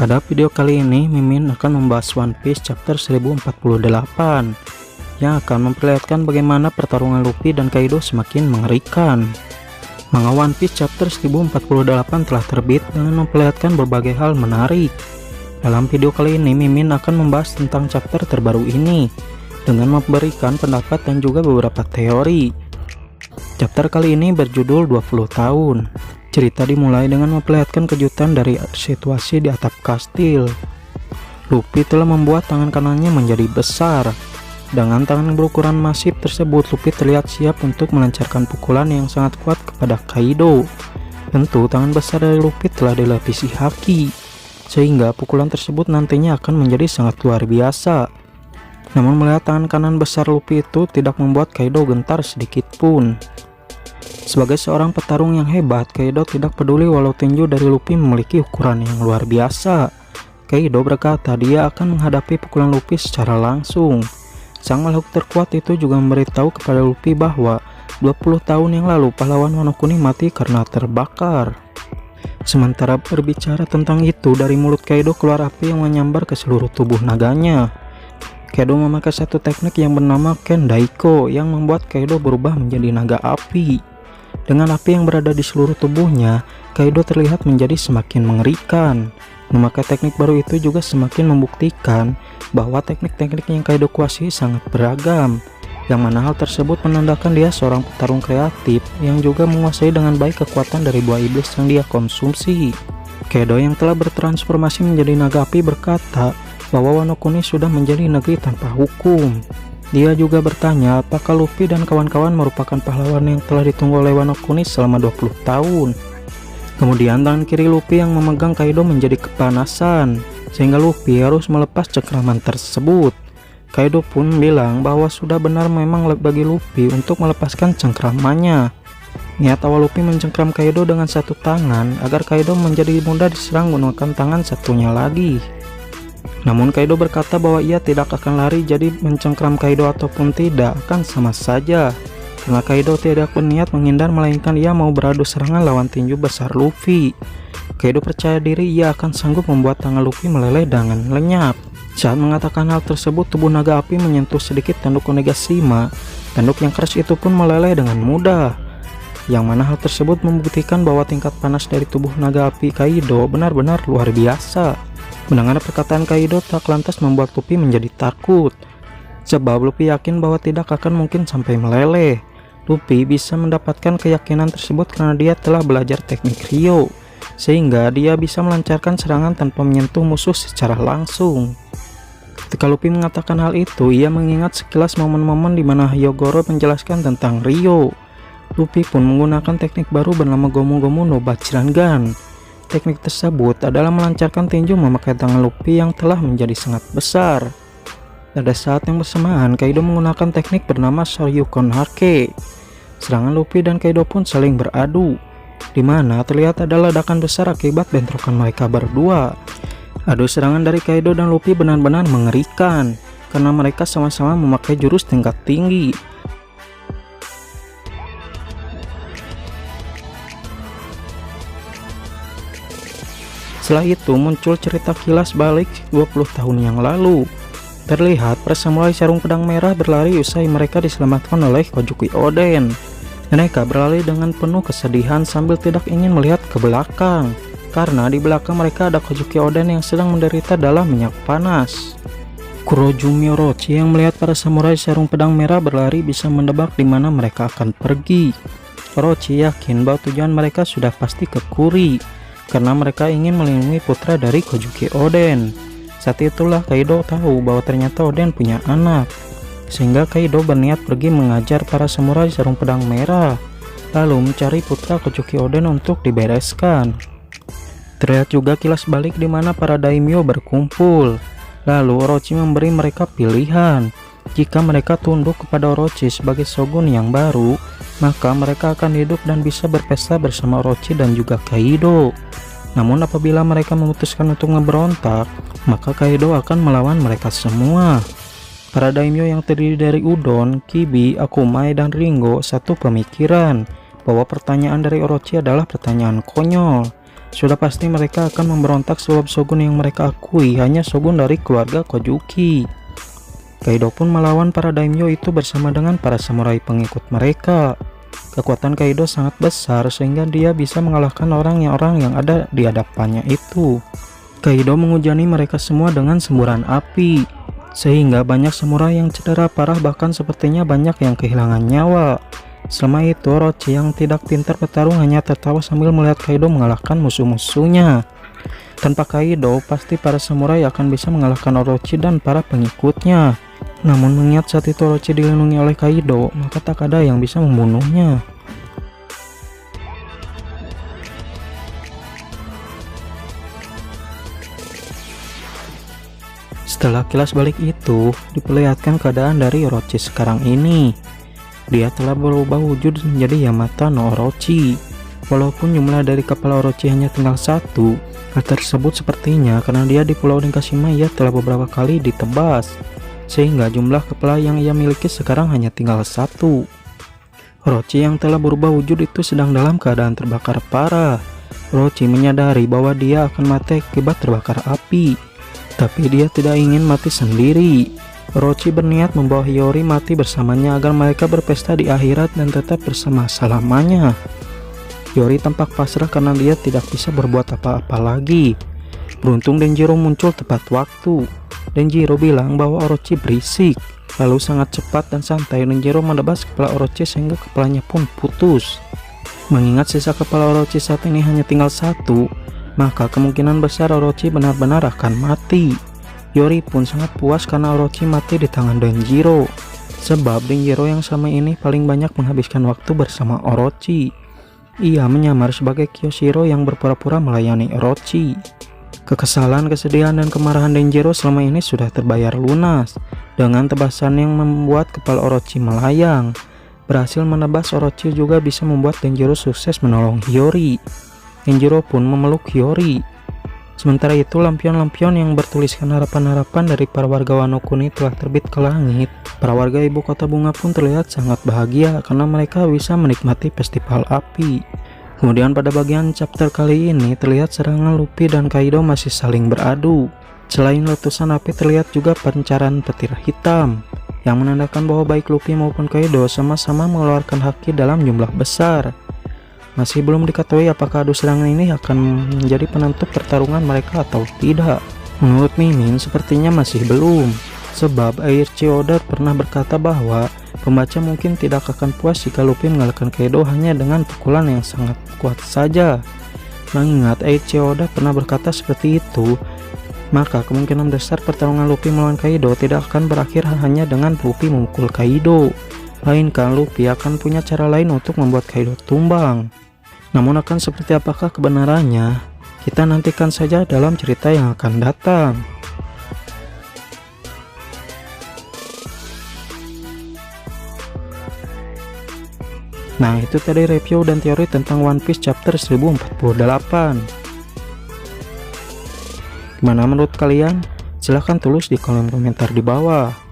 Pada video kali ini, Mimin akan membahas One Piece chapter 1048 yang akan memperlihatkan bagaimana pertarungan Luffy dan Kaido semakin mengerikan. Manga One Piece chapter 1048 telah terbit dengan memperlihatkan berbagai hal menarik. Dalam video kali ini, Mimin akan membahas tentang chapter terbaru ini dengan memberikan pendapat dan juga beberapa teori. Chapter kali ini berjudul 20 tahun. Cerita dimulai dengan memperlihatkan kejutan dari situasi di atap kastil. Luffy telah membuat tangan kanannya menjadi besar. Dengan tangan berukuran masif tersebut, Luffy terlihat siap untuk melancarkan pukulan yang sangat kuat kepada Kaido. Tentu tangan besar dari Luffy telah dilapisi haki, sehingga pukulan tersebut nantinya akan menjadi sangat luar biasa. Namun melihat tangan kanan besar Luffy itu tidak membuat Kaido gentar sedikit pun. Sebagai seorang petarung yang hebat, Kaido tidak peduli walau tinju dari Luffy memiliki ukuran yang luar biasa. Kaido berkata dia akan menghadapi pukulan Luffy secara langsung. Sang makhluk terkuat itu juga memberitahu kepada Luffy bahwa 20 tahun yang lalu pahlawan Wano Kuni mati karena terbakar. Sementara berbicara tentang itu, dari mulut Kaido keluar api yang menyambar ke seluruh tubuh naganya. Kaido memakai satu teknik yang bernama Ken Daiko yang membuat Kaido berubah menjadi naga api. Dengan api yang berada di seluruh tubuhnya, Kaido terlihat menjadi semakin mengerikan. Memakai teknik baru itu juga semakin membuktikan bahwa teknik-teknik yang Kaido kuasai sangat beragam, yang mana hal tersebut menandakan dia seorang petarung kreatif yang juga menguasai dengan baik kekuatan dari buah iblis yang dia konsumsi. Kaido yang telah bertransformasi menjadi naga api berkata bahwa Wano Kuni sudah menjadi negeri tanpa hukum. Dia juga bertanya apakah Luffy dan kawan-kawan merupakan pahlawan yang telah ditunggu oleh Wano Kuni selama 20 tahun. Kemudian tangan kiri Luffy yang memegang Kaido menjadi kepanasan, sehingga Luffy harus melepas cengkraman tersebut. Kaido pun bilang bahwa sudah benar memang bagi Luffy untuk melepaskan cengkramannya. Niat awal Luffy mencengkram Kaido dengan satu tangan agar Kaido menjadi mudah diserang menggunakan tangan satunya lagi. Namun Kaido berkata bahwa ia tidak akan lari, jadi mencengkram Kaido ataupun tidak akan sama saja. Karena Kaido tidak berniat menghindar, melainkan ia mau beradu serangan lawan tinju besar Luffy. Kaido percaya diri ia akan sanggup membuat tangan Luffy meleleh dengan lenyap. Saat mengatakan hal tersebut, tubuh naga api menyentuh sedikit tanduk Onigashima. Tanduk yang keras itu pun meleleh dengan mudah. Yang mana hal tersebut membuktikan bahwa tingkat panas dari tubuh naga api Kaido benar-benar luar biasa. Mendengar perkataan Kaido tak lantas membuat Luffy menjadi takut, sebab Luffy yakin bahwa tidak akan mungkin sampai meleleh. Luffy bisa mendapatkan keyakinan tersebut karena dia telah belajar teknik Ryo, sehingga dia bisa melancarkan serangan tanpa menyentuh musuh secara langsung. Ketika Luffy mengatakan hal itu, ia mengingat sekilas momen-momen di mana Hyogoro menjelaskan tentang Ryo. Luffy pun menggunakan teknik baru bernama Gomu Gomu no Bachirangan. Teknik tersebut adalah melancarkan tinju memakai tangan Luffy yang telah menjadi sangat besar. Pada saat yang bersamaan, Kaido menggunakan teknik bernama Shoryuken Hake. Serangan Luffy dan Kaido pun saling beradu, di mana terlihat ada ledakan besar akibat bentrokan mereka berdua. Adu serangan dari Kaido dan Luffy benar-benar mengerikan, karena mereka sama-sama memakai jurus tingkat tinggi. Setelah itu muncul cerita kilas balik 20 tahun yang lalu. Terlihat para samurai sarung pedang merah berlari usai mereka diselamatkan oleh Kojuki Oden. Mereka berlari dengan penuh kesedihan sambil tidak ingin melihat ke belakang, karena di belakang mereka ada Kojuki Oden yang sedang menderita dalam minyak panas. Kurojumi Orochi yang melihat para samurai sarung pedang merah berlari bisa mendebak di mana mereka akan pergi. Orochi yakin bahwa tujuan mereka sudah pasti ke Kuri, karena mereka ingin melindungi putra dari Kojuki Oden. Saat itulah Kaido tahu bahwa ternyata Oden punya anak, sehingga Kaido berniat pergi mengajar para samurai sarung pedang merah, lalu mencari putra Kojuki Oden untuk dibereskan. Terlihat juga kilas balik di mana para daimyo berkumpul. Lalu Orochi memberi mereka pilihan. Jika mereka tunduk kepada Orochi sebagai shogun yang baru, maka mereka akan hidup dan bisa berpesta bersama Orochi dan juga Kaido. Namun apabila mereka memutuskan untuk ngeberontak, maka Kaido akan melawan mereka semua. Para daimyo yang terdiri dari Udon, Kibi, Akumai, dan Ringo satu pemikiran bahwa pertanyaan dari Orochi adalah pertanyaan konyol. Sudah pasti mereka akan memberontak sebab shogun yang mereka akui hanya shogun dari keluarga Kojuki. Kaido pun melawan para daimyo itu bersama dengan para samurai pengikut mereka. Kekuatan Kaido sangat besar sehingga dia bisa mengalahkan orang yang ada di hadapannya itu. Kaido menghujani mereka semua dengan semburan api, sehingga banyak samurai yang cedera parah, bahkan sepertinya banyak yang kehilangan nyawa. Selama itu Orochi yang tidak pintar bertarung hanya tertawa sambil melihat Kaido mengalahkan musuh-musuhnya. Tanpa Kaido, pasti para samurai akan bisa mengalahkan Orochi dan para pengikutnya. Namun mengingat saat itu Orochi dilindungi oleh Kaido, maka tak ada yang bisa membunuhnya. Setelah kilas balik itu, diperlihatkan keadaan dari Orochi sekarang ini. Dia telah berubah wujud menjadi Yamata no Orochi. Walaupun jumlah dari kepala Orochi hanya tinggal satu, hal tersebut sepertinya karena dia di Pulau Ninkashima ia telah beberapa kali ditebas, sehingga jumlah kepala yang ia miliki sekarang hanya tinggal satu. Orochi yang telah berubah wujud itu sedang dalam keadaan terbakar parah. Orochi menyadari bahwa dia akan mati akibat terbakar api, tapi dia tidak ingin mati sendiri. Orochi berniat membawa Hiyori mati bersamanya agar mereka berpesta di akhirat dan tetap bersama selamanya. Hiyori tampak pasrah karena dia tidak bisa berbuat apa-apa lagi. Beruntung Denjiro muncul tepat waktu. Denjiro bilang bahwa Orochi berisik. Lalu sangat cepat dan santai Denjiro menebas kepala Orochi sehingga kepalanya pun putus. Mengingat sisa kepala Orochi saat ini hanya tinggal satu, maka kemungkinan besar Orochi benar-benar akan mati. Hiyori pun sangat puas karena Orochi mati di tangan Denjiro, sebab Denjiro yang selama ini paling banyak menghabiskan waktu bersama Orochi. Ia menyamar sebagai Kyoshiro yang berpura-pura melayani Orochi. Kekesalan, kesedihan, dan kemarahan Denjiro selama ini sudah terbayar lunas dengan tebasan yang membuat kepala Orochi melayang. Berhasil menebas Orochi juga bisa membuat Denjiro sukses menolong Hiyori. Denjiro pun memeluk Hiyori. Sementara itu lampion-lampion yang bertuliskan harapan-harapan dari para warga Wano Kuni telah terbit ke langit. Para warga ibu kota bunga pun terlihat sangat bahagia karena mereka bisa menikmati festival api. Kemudian pada bagian chapter kali ini terlihat serangan Luffy dan Kaido masih saling beradu. Selain letusan api terlihat juga pancaran petir hitam yang menandakan bahwa baik Luffy maupun Kaido sama-sama mengeluarkan haki dalam jumlah besar. Masih belum diketahui apakah adu serangan ini akan menjadi penentu pertarungan mereka atau tidak. Menurut Mimin sepertinya masih belum, sebab Eiichiro Oda pernah berkata bahwa pembaca mungkin tidak akan puas jika Luffy mengalahkan Kaido hanya dengan pukulan yang sangat kuat saja. Mengingat Eiichiro Oda pernah berkata seperti itu, maka kemungkinan besar pertarungan Luffy melawan Kaido tidak akan berakhir hanya dengan Luffy memukul Kaido, melainkan Luffy akan punya cara lain untuk membuat Kaido tumbang. Namun akan seperti apakah kebenarannya? Kita nantikan saja dalam cerita yang akan datang. Nah, itu tadi review dan teori tentang One Piece chapter 1048. Gimana menurut kalian? Silahkan tulis di kolom komentar di bawah.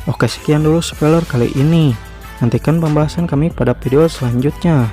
Oke, sekian dulu spoiler kali ini. Nantikan pembahasan kami pada video selanjutnya.